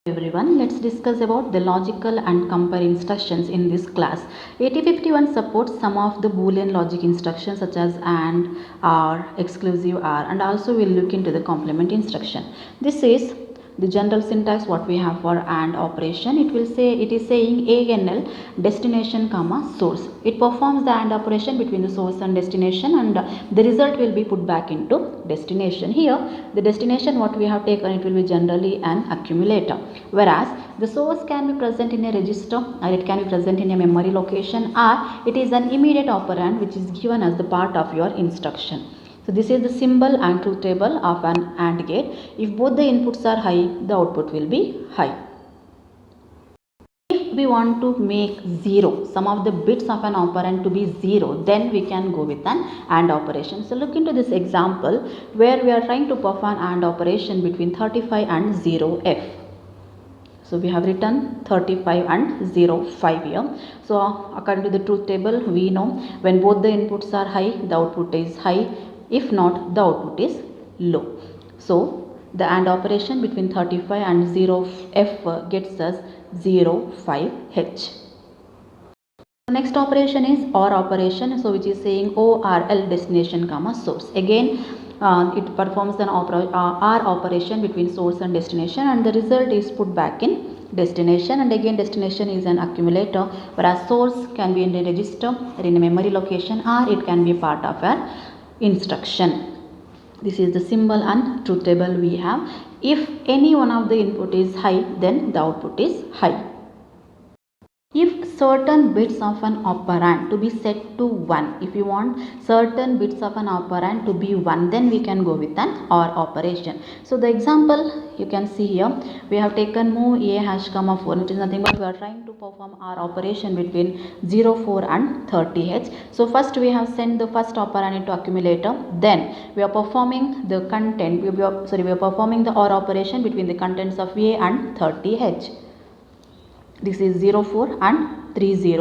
Everyone, let's discuss about the logical and compare instructions in this class. 8051 supports some of the Boolean logic instructions such as AND, OR, exclusive OR, and also we'll look into the complement instruction. This is the general syntax what we have for AND operation. It is saying ANL destination comma source. It performs the AND operation between the source and destination, and the result will be put back into destination. Here the destination what we have taken, it will be generally an accumulator, whereas the source can be present in a register, or it can be present in a memory location, or it is an immediate operand which is given as the part of your instruction. So this is the symbol and truth table of an AND gate. If both the inputs are high, the output will be high. If we want to make 0, some of the bits of an operand to be 0, then we can go with an AND operation. So look into this example where we are trying to perform AND operation between 35 and 0F. So we have written 35 and 05 here. So according to the truth table, we know when both the inputs are high, the output is high. If not, the output is low. So the AND operation between 35 and 0F gets us 05H. The next operation is OR operation, so which is saying ORL destination comma source. Again it performs an OR operation between source and destination, and the result is put back in destination. And again destination is an accumulator, whereas source can be in a register or in a memory location, or it can be part of an instruction. This is the symbol and truth table we have. If any one of the input is high, then the output is high. If certain bits of an operand to be set to 1, if you want certain bits of an operand to be 1, then we can go with an OR operation. So the example you can see here, we have taken move A hash comma 4, which is nothing but we are trying to perform OR operation between 04 and 30H. So first we have sent the first operand into accumulator, then we are performing the content, we are performing the OR operation between the contents of A and 30H. This is 04 and 30.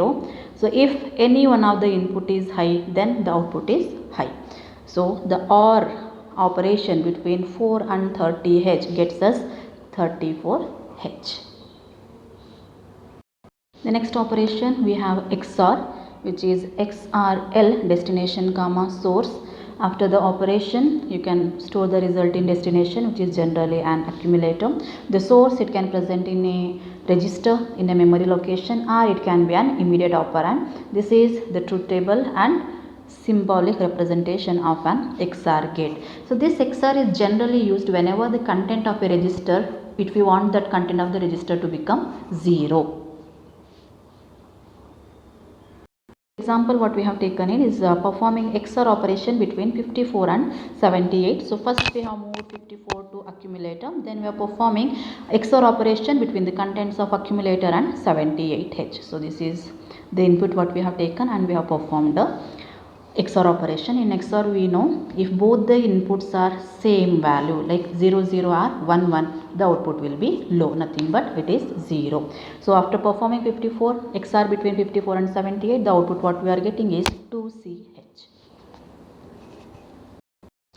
So if any one of the input is high, then the output is high. So the OR operation between 4 and 30H gets us 34H. The next operation we have XOR, which is XRL destination comma source. After the operation, you can store the result in destination, which is generally an accumulator. The source, it can present in a register in a memory location, or it can be an immediate operand. This is the truth table and symbolic representation of an XOR gate. So this XOR is generally used whenever the content of a register, if we want that content of the register to become 0. Example what we have taken in is performing XOR operation between 54 and 78. So first we have moved 54 to accumulator, then we are performing XOR operation between the contents of accumulator and 78H. So this is the input what we have taken, and we have performed the XOR operation. In XOR we know if both the inputs are same value, like 0 0 or 1 1, the output will be low, nothing but it is 0. So after performing 54 XOR between 54 and 78, the output what we are getting is 2CH.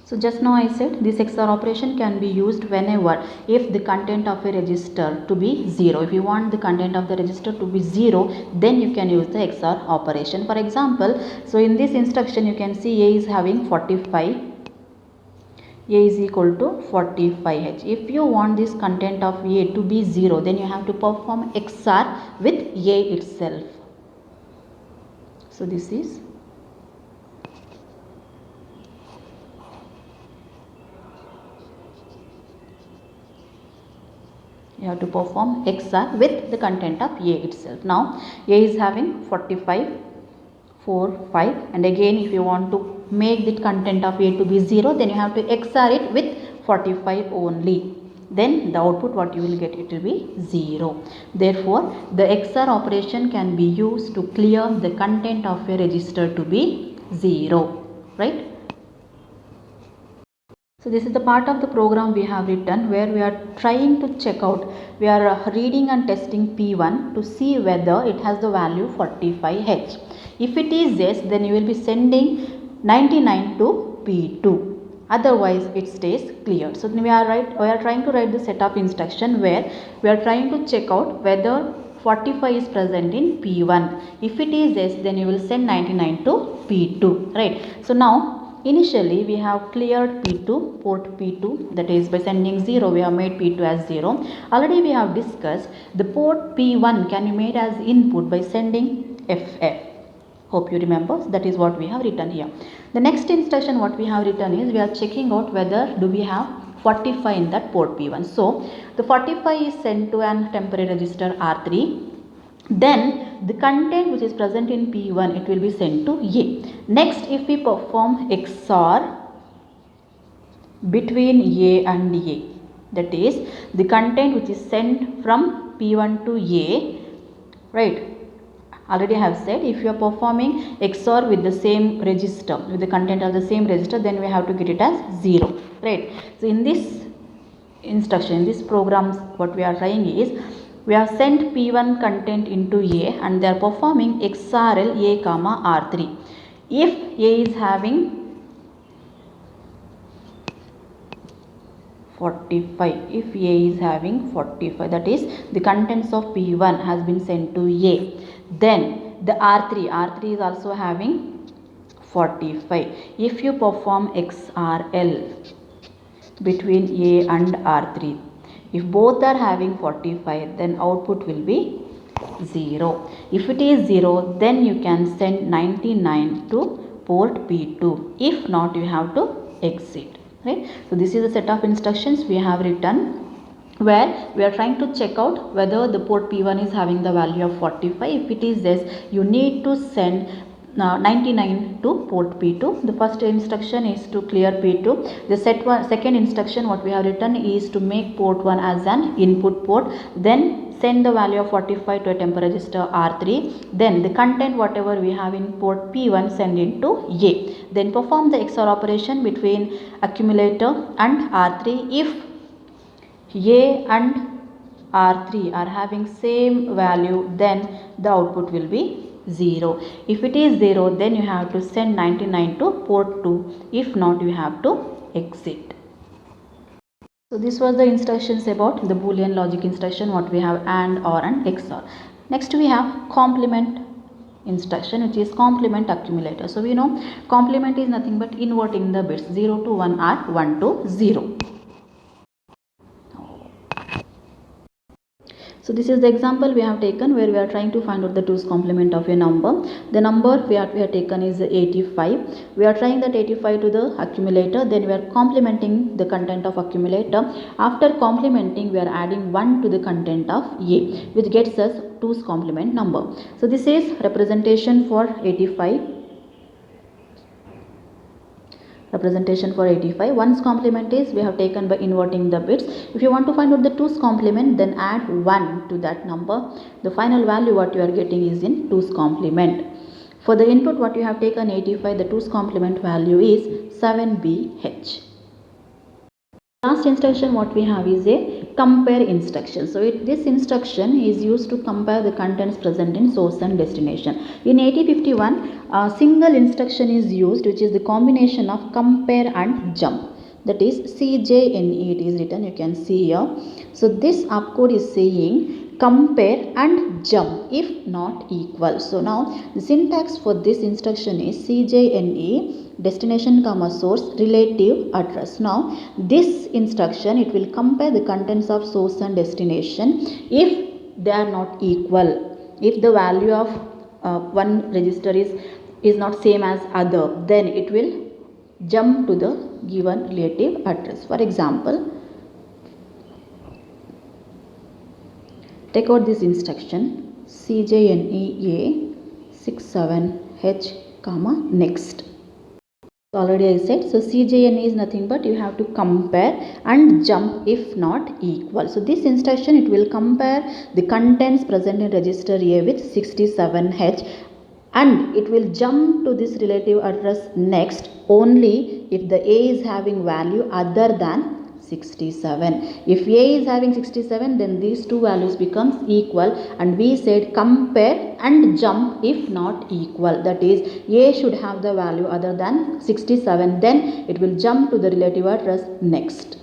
So just now I said this XOR operation can be used whenever if the content of a register to be 0. If you want the content of the register to be 0, then you can use the XOR operation. For example, so in this instruction you can see A is having 45. A is equal to 45H. If you want this content of A to be 0, then you have to perform XOR with A itself. So this is you have to perform XOR with the content of A itself. Now A is having 45, 4, 5, and again if you want to make the content of A to be 0, then you have to XOR it with 45 only. Then the output what you will get, it will be 0. Therefore the XOR operation can be used to clear the content of a register to be 0, right? So this is the part of the program we have written where we are trying to check out, we are reading and testing P1 to see whether it has the value 45H. If it is yes, then you will be sending 99 to P2. otherwise it stays cleared. So we are trying to write the setup instruction where we are trying to check out whether 45 is present in P1. If it is yes, then you will send 99 to P2, right? So now initially we have cleared P2, port P2, that is by sending 0 we have made P2 as 0. Already we have discussed the port P1 can be made as input by sending FF. Hope you remember, that is what we have written here. The next instruction what we have written is we are checking out whether do we have 45 in that port P1. So the 45 is sent to an temporary register R3. Then the content which is present in P1 it will be sent to A. Next if we perform XOR between A and A, that is the content which is sent from P1 to A, right? Already I have said if you are performing XOR with the same register, with the content of the same register, then we have to get it as 0, right? So in this instruction, in this program, what we are trying is we have sent P1 content into A and they are performing XRL A comma R3. If A is having 45, if A is having 45, that is the contents of P1 has been sent to A, then the R3 is also having 45. If you perform XRL between A and R3, if both are having 45, then output will be 0. If it is 0, then you can send 99 to port P2. If not, you have to exit, right? So this is the set of instructions we have written where we are trying to check out whether the port P1 is having the value of 45. If it is yes, you need to send 99 to port P2. The first instruction is to clear P2. The second instruction what we have written is to make port 1 as an input port, then send the value of 45 to a temporary register R3, then the content whatever we have in port P1 send into A, then perform the XOR operation between accumulator and R3. If A and R3 are having same value, then the output will be 0. If it is 0, then you have to send 99 to port 2. If not, you have to exit. So this was the instructions about the Boolean logic instruction what we have AND, OR and XOR. Next we have complement instruction, which is complement accumulator. So we know complement is nothing but inverting the bits. 0 to 1 are 1 to 0. So this is the example we have taken where we are trying to find out the 2's complement of a number. The number we have taken is 85. We are trying that 85 to the accumulator, then we are complementing the content of accumulator. After complementing, we are adding 1 to the content of A, which gets us 2's complement number. So this is representation for 85. Representation for 85. 1's complement is we have taken by inverting the bits. If you want to find out the 2's complement, then add 1 to that number. The final value what you are getting is in 2's complement. For the input what you have taken 85, the 2's complement value is 7BH. Last instruction what we have is a compare instruction. So this instruction is used to compare the contents present in source and destination. In 8051, a single instruction is used, which is the combination of compare and jump. That is CJNE, it is written, you can see here. So this opcode is saying compare and jump if not equal. So now the syntax for this instruction is CJNE destination comma source relative address. Now this instruction it will compare the contents of source and destination if they are not equal. If the value of one register is not same as other, then it will jump to the given relative address. For example, take out this instruction CJNE A67H comma next. Already I said, so CJNE is nothing but you have to compare and jump if not equal. So this instruction it will compare the contents present in register A with 67H and it will jump to this relative address next only if the A is having value other than 67. If A is having 67, then these two values becomes equal, and we said compare and jump if not equal. That is, A should have the value other than 67, then it will jump to the relative address next.